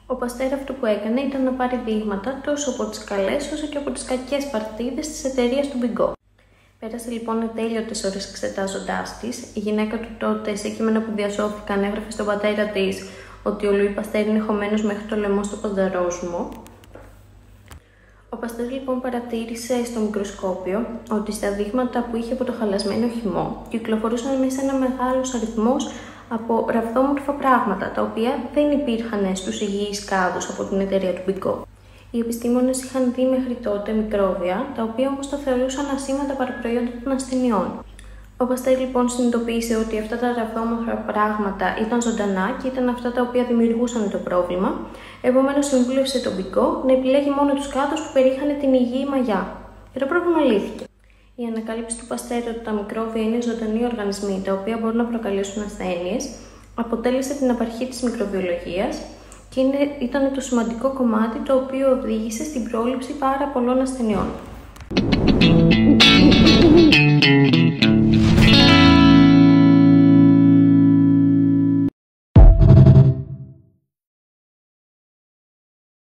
Ο Παστέρ αυτό που έκανε ήταν να πάρει δείγματα τόσο από τις καλές όσο και από τις κακές παρτίδες της εταιρείας του Bigot. Πέρασε λοιπόν ατέλειωτες ώρες εξετάζοντάς τις. Η γυναίκα του τότε, σε κείμενα που διασώθηκαν, έγραφε στον πατέρα της ότι ο Λουί Παστέρ είναι χωμένος μέχρι το λαιμό στο πανταρόσμο. Ο Παστέρ λοιπόν παρατήρησε στο μικροσκόπιο ότι στα δείγματα που είχε από το χαλασμένο χυμό κυκλοφορούσαν μέσα ένα μεγάλος αριθμός από ραβδόμορφα πράγματα, τα οποία δεν υπήρχαν στους υγιείς κάδους από την εταιρεία του Bigot. Οι επιστήμονες είχαν δει μέχρι τότε μικρόβια, τα οποία όμως τα θεωρούσαν ασήμαντα παραπροϊόντα των ασθενειών. Ο Παστέρ λοιπόν συνειδητοποίησε ότι αυτά τα ραβδόμορφα πράγματα ήταν ζωντανά και ήταν αυτά τα οποία δημιουργούσαν το πρόβλημα. Επομένως, συμβούλευσε τον Bigot να επιλέγει μόνο τους κάδους που περίχανε την υγιή μαγιά. Και το πρόβλημα λύθηκε. Η ανακάλυψη του Παστέρ ότι τα μικρόβια είναι ζωντανοί οργανισμοί τα οποία μπορούν να προκαλέσουν ασθένειες αποτέλεσε την απαρχή της μικροβιολογίας και ήταν το σημαντικό κομμάτι το οποίο οδήγησε στην πρόληψη πάρα πολλών ασθενειών.